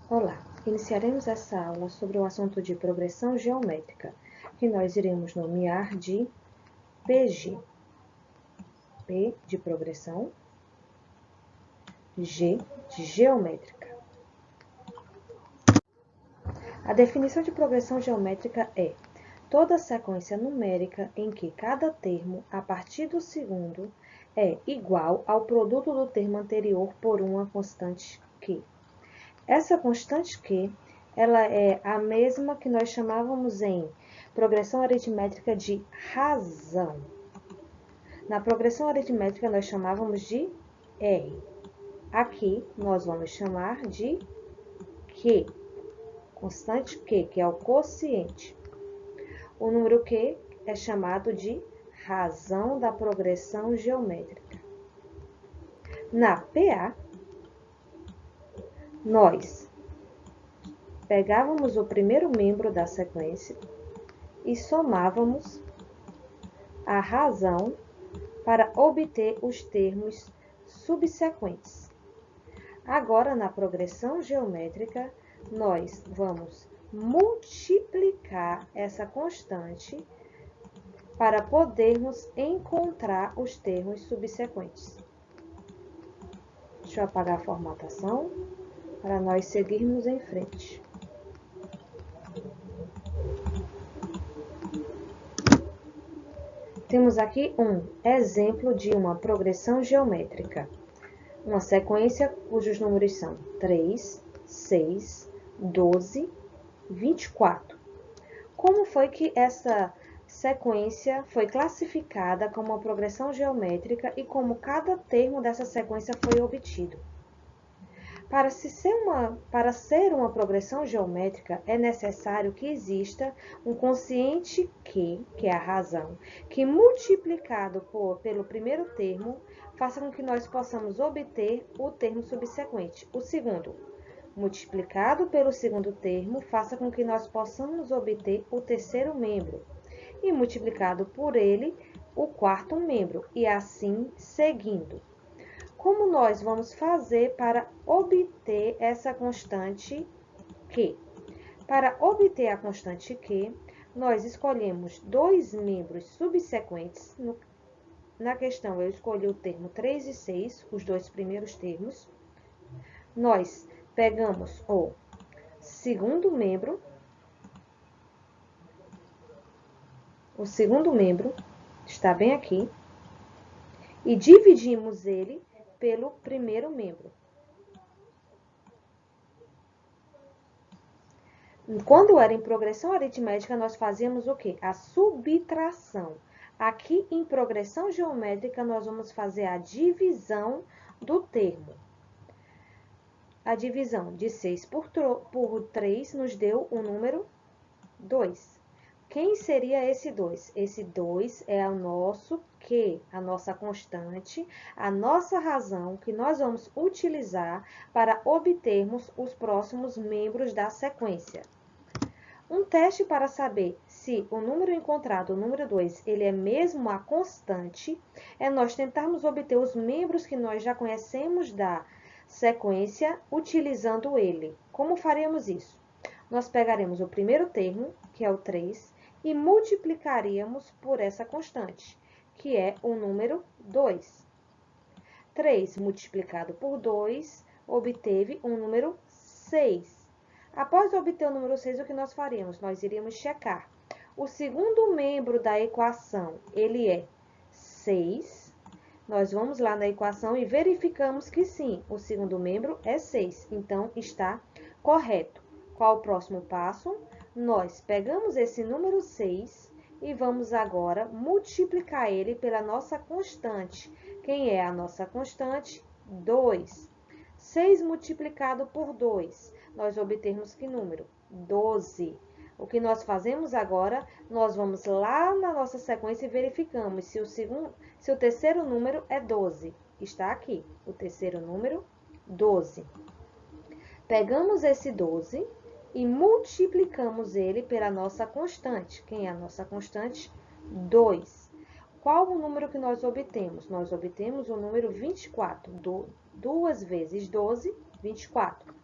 Olá, iniciaremos essa aula sobre o assunto de progressão geométrica, que nós iremos nomear de PG. P de progressão, G de geométrica. A definição de progressão geométrica é toda sequência numérica em que cada termo, a partir do segundo, é igual ao produto do termo anterior por uma constante Q. Essa constante Q, ela é a mesma que nós chamávamos em progressão aritmética de razão. Na progressão aritmética, nós chamávamos de R. Aqui, nós vamos chamar de Q. Constante Q, que é o quociente. O número Q é chamado de razão da progressão geométrica. Na PA, nós pegávamos o primeiro membro da sequência e somávamos a razão para obter os termos subsequentes. Agora, na progressão geométrica, nós vamos multiplicar essa constante para podermos encontrar os termos subsequentes. Deixa eu apagar a formatação para nós seguirmos em frente. Temos aqui um exemplo de uma progressão geométrica. Uma sequência cujos números são 3, 6, 12, 24. Como foi que essa sequência foi classificada como uma progressão geométrica e como cada termo dessa sequência foi obtido? Para ser uma progressão geométrica, é necessário que exista um quociente Q, que é a razão, que multiplicado pelo primeiro termo, faça com que nós possamos obter o termo subsequente. O segundo, multiplicado pelo segundo termo, faça com que nós possamos obter o terceiro membro. E multiplicado por ele, o quarto membro. E assim seguindo. Como nós vamos fazer para obter essa constante Q? Para obter a constante Q, nós escolhemos dois membros subsequentes. Na questão, eu escolhi o termo 3 e 6, os dois primeiros termos. Nós pegamos o segundo membro, está bem aqui, e dividimos ele pelo primeiro membro. Quando era em progressão aritmética, nós fazíamos o quê? A subtração. Aqui, em progressão geométrica, nós vamos fazer a divisão do termo. A divisão de 6 por 3 nos deu o número 2. Quem seria esse 2? Esse 2 é o nosso Q, a nossa constante, a nossa razão que nós vamos utilizar para obtermos os próximos membros da sequência. Um teste para saber se o número encontrado, o número 2, ele é mesmo a constante, é nós tentarmos obter os membros que nós já conhecemos da sequência utilizando ele. Como faremos isso? Nós pegaremos o primeiro termo, que é o 3, e multiplicaríamos por essa constante, que é o número 2. 3 multiplicado por 2 obteve um número 6. Após obter o número 6, o que nós faríamos? Nós iríamos checar. O segundo membro da equação, ele é 6. Nós vamos lá na equação e verificamos que sim, o segundo membro é 6. Então, está correto. Qual o próximo passo? Nós pegamos esse número 6 e vamos agora multiplicar ele pela nossa constante. Quem é a nossa constante? 2. 6 multiplicado por 2, nós obtemos que número? 12. O que nós fazemos agora? Nós vamos lá na nossa sequência e verificamos se o terceiro número é 12. Está aqui, o terceiro número, 12. Pegamos esse 12 e multiplicamos ele pela nossa constante. Quem é a nossa constante? 2. Qual o número que nós obtemos? Nós obtemos o número 24. 2 vezes 12, 24.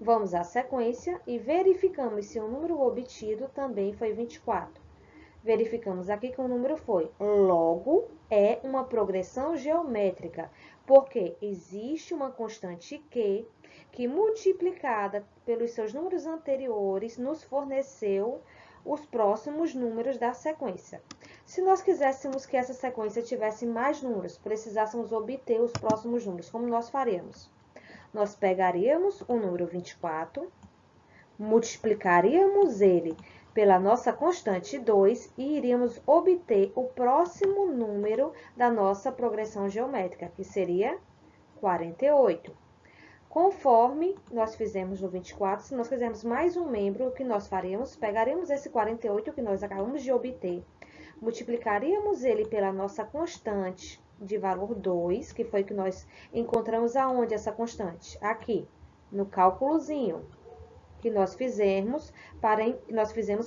Vamos à sequência e verificamos se o número obtido também foi 24. Verificamos aqui que o número foi. Logo, é uma progressão geométrica, porque existe uma constante Q que, multiplicada pelos seus números anteriores, nos forneceu os próximos números da sequência. Se nós quiséssemos que essa sequência tivesse mais números, precisássemos obter os próximos números, como nós faremos? Nós pegaríamos o número 24, multiplicaríamos ele pela nossa constante 2 e iríamos obter o próximo número da nossa progressão geométrica, que seria 48. Conforme nós fizemos no 24, se nós quisermos mais um membro, o que nós faremos? Pegaremos esse 48 que nós acabamos de obter, multiplicaríamos ele pela nossa constante de valor 2, que foi que nós encontramos aonde essa constante? Aqui, no cálculozinho que nós fizemos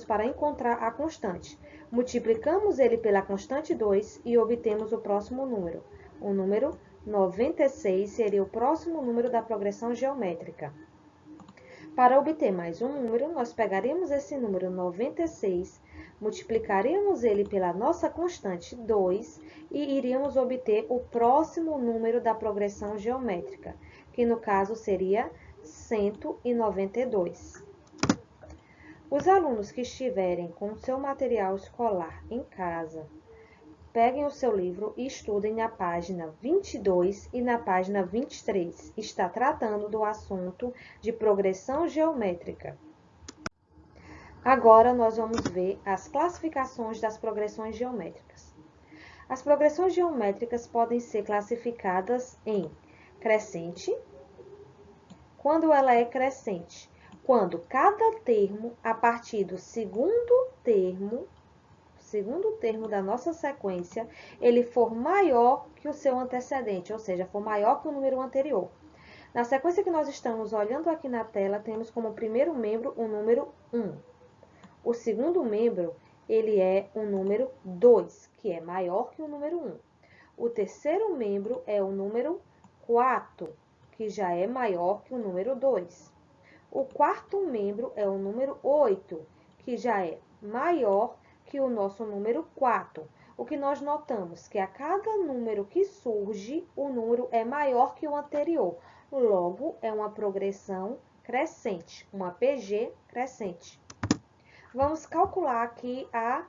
para encontrar a constante. Multiplicamos ele pela constante 2 e obtemos o próximo número. O número 96 seria o próximo número da progressão geométrica. Para obter mais um número, nós pegaríamos esse número 96, multiplicaríamos ele pela nossa constante 2 e iríamos obter o próximo número da progressão geométrica, que no caso seria 192. Os alunos que estiverem com seu material escolar em casa, peguem o seu livro e estudem na página 22 e na página 23. Está tratando do assunto de progressão geométrica. Agora, nós vamos ver as classificações das progressões geométricas. As progressões geométricas podem ser classificadas em crescente. Quando ela é crescente? Quando cada termo, a partir do segundo termo da nossa sequência, ele for maior que o seu antecedente, ou seja, for maior que o número anterior. Na sequência que nós estamos olhando aqui na tela, temos como primeiro membro o número 1. O segundo membro, ele é o número 2, que é maior que o número 1. O terceiro membro é o número 4, que já é maior que o número 2. O quarto membro é o número 8, que já é maior que o nosso número 4. O que nós notamos? Que a cada número que surge, o número é maior que o anterior. Logo, é uma progressão crescente, uma PG crescente. Vamos calcular aqui a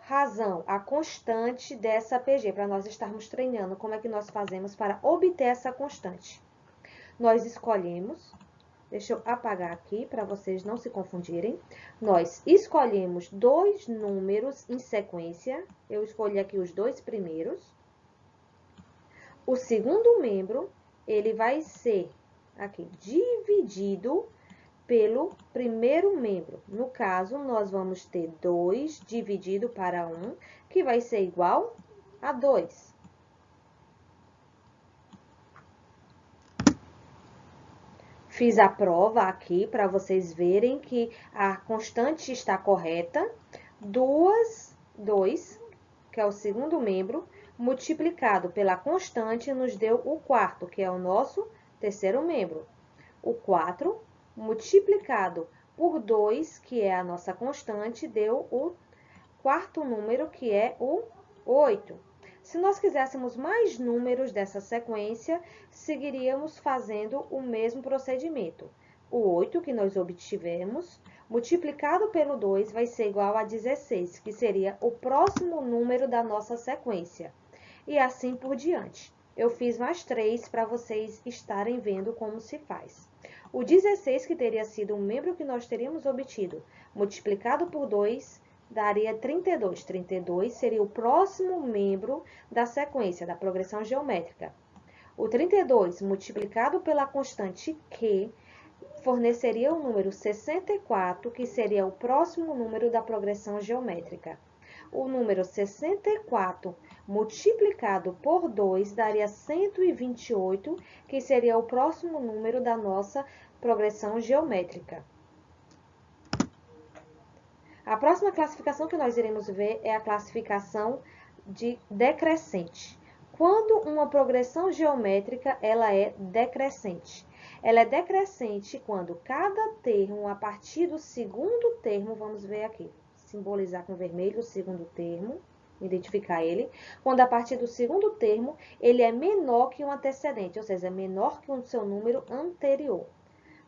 razão, a constante dessa PG, para nós estarmos treinando como é que nós fazemos para obter essa constante. Nós escolhemos, deixa eu apagar aqui para vocês não se confundirem. Nós escolhemos dois números em sequência. Eu escolhi aqui os dois primeiros. O segundo membro, ele vai ser aqui dividido pelo primeiro membro. No caso, nós vamos ter 2 dividido para 1, que vai ser igual a 2. Fiz a prova aqui para vocês verem que a constante está correta. 2, que é o segundo membro, multiplicado pela constante, nos deu o quarto, que é o nosso terceiro membro. O 4, multiplicado por 2, que é a nossa constante, deu o quarto número, que é o 8. Se nós quiséssemos mais números dessa sequência, seguiríamos fazendo o mesmo procedimento. O 8 que nós obtivemos, multiplicado pelo 2, vai ser igual a 16, que seria o próximo número da nossa sequência. E assim por diante. Eu fiz mais 3 para vocês estarem vendo como se faz. O 16, que teria sido o membro que nós teríamos obtido, multiplicado por 2, daria 32. 32 seria o próximo membro da sequência, da progressão geométrica. O 32, multiplicado pela constante Q, forneceria o número 64, que seria o próximo número da progressão geométrica. O número 64, multiplicado por 2, daria 128, que seria o próximo número da nossa progressão geométrica. A próxima classificação que nós iremos ver é a classificação de decrescente. Quando uma progressão geométrica ela é decrescente? Ela é decrescente quando cada termo, a partir do segundo termo, vamos ver aqui, simbolizar com vermelho o segundo termo, identificar ele, quando a partir do segundo termo, ele é menor que um antecedente, ou seja, é menor que o seu número anterior.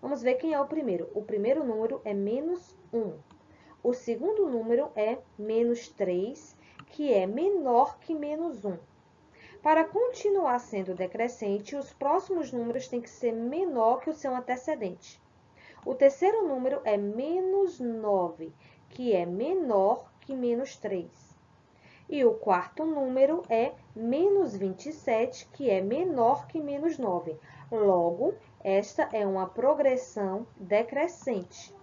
Vamos ver quem é o primeiro. O primeiro número é menos 1. O segundo número é menos 3, que é menor que menos 1. Para continuar sendo decrescente, os próximos números têm que ser menor que o seu antecedente. O terceiro número é menos 9, que é menor que menos 3. E o quarto número é menos 27, que é menor que menos 9. Logo, esta é uma progressão decrescente.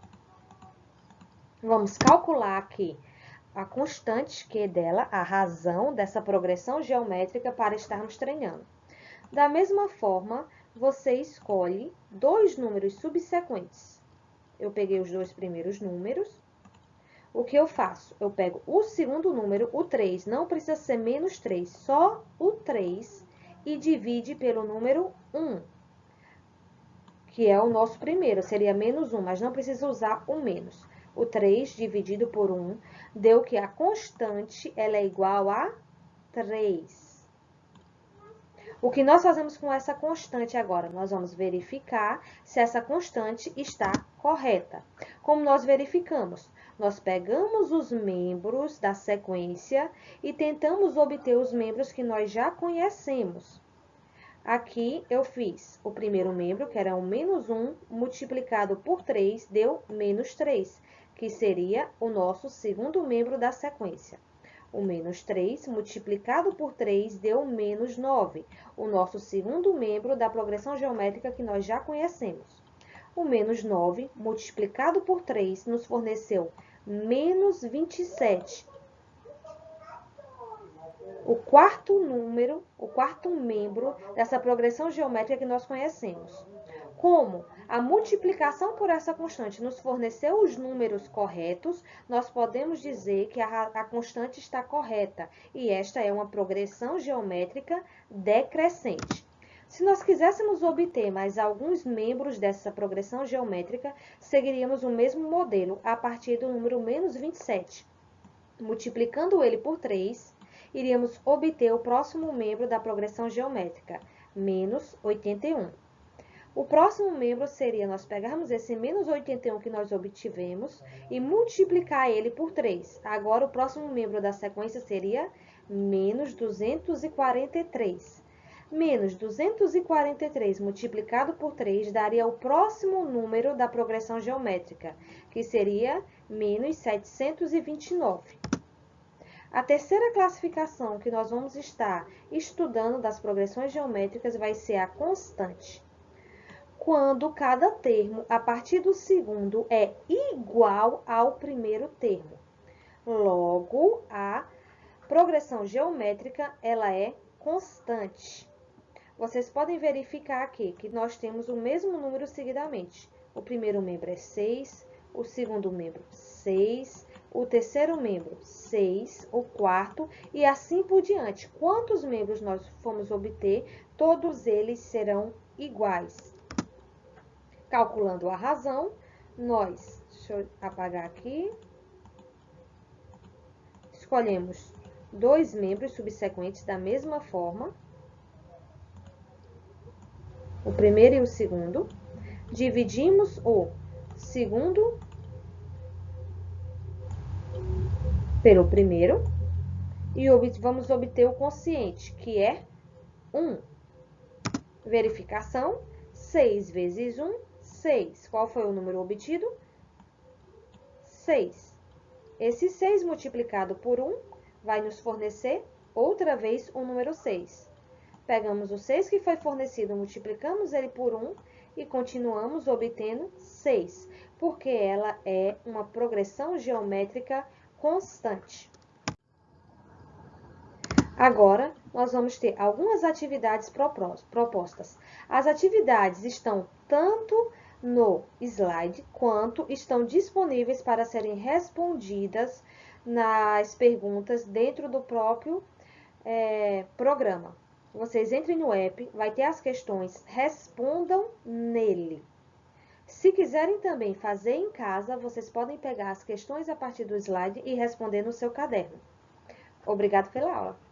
Vamos calcular aqui a constante Q dela, a razão dessa progressão geométrica para estarmos treinando. Da mesma forma, você escolhe dois números subsequentes. Eu peguei os dois primeiros números. O que eu faço? Eu pego o segundo número, o 3, não precisa ser menos 3, só o 3, e divide pelo número 1, que é o nosso primeiro, seria menos 1, mas não precisa usar o menos. O 3 dividido por 1 deu que a constante ela é igual a 3. O que nós fazemos com essa constante agora? Nós vamos verificar se essa constante está correta. Como nós verificamos? Nós pegamos os membros da sequência e tentamos obter os membros que nós já conhecemos. Aqui eu fiz o primeiro membro, que era o menos 1, multiplicado por 3, deu menos 3, que seria o nosso segundo membro da sequência. O menos 3 multiplicado por 3 deu menos 9, o nosso segundo membro da progressão geométrica que nós já conhecemos. O menos 9 multiplicado por 3 nos forneceu menos 27. O quarto membro dessa progressão geométrica que nós conhecemos. Como a multiplicação por essa constante nos forneceu os números corretos, nós podemos dizer que a constante está correta, e esta é uma progressão geométrica decrescente. Se nós quiséssemos obter mais alguns membros dessa progressão geométrica, seguiríamos o mesmo modelo a partir do número menos 27. Multiplicando ele por 3, iríamos obter o próximo membro da progressão geométrica, menos 81. O próximo membro seria nós pegarmos esse menos 81 que nós obtivemos e multiplicar ele por 3. Agora, o próximo membro da sequência seria menos 243. Menos 243 multiplicado por 3 daria o próximo número da progressão geométrica, que seria menos 729. A terceira classificação que nós vamos estar estudando das progressões geométricas vai ser a constante. Quando cada termo, a partir do segundo, é igual ao primeiro termo. Logo, a progressão geométrica ela é constante. Vocês podem verificar aqui que nós temos o mesmo número seguidamente. O primeiro membro é 6, o segundo membro 6, o terceiro membro 6, o quarto e assim por diante. Quantos membros nós formos obter, todos eles serão iguais. Calculando a razão, deixa eu apagar aqui, escolhemos dois membros subsequentes da mesma forma, o primeiro e o segundo, dividimos o segundo pelo primeiro e vamos obter o quociente, que é 1. Verificação, 6 vezes 1, 6. Qual foi o número obtido? 6. Esse 6 multiplicado por 1 vai nos fornecer outra vez o número 6. Pegamos o 6 que foi fornecido, multiplicamos ele por 1 e continuamos obtendo 6, porque ela é uma progressão geométrica constante. Agora, nós vamos ter algumas atividades propostas. As atividades estão tanto no slide, quanto estão disponíveis para serem respondidas nas perguntas dentro do próprio programa. vocês entrem no app, vai ter as questões, respondam nele. Se quiserem também fazer em casa, vocês podem pegar as questões a partir do slide e responder no seu caderno. Obrigado pela aula.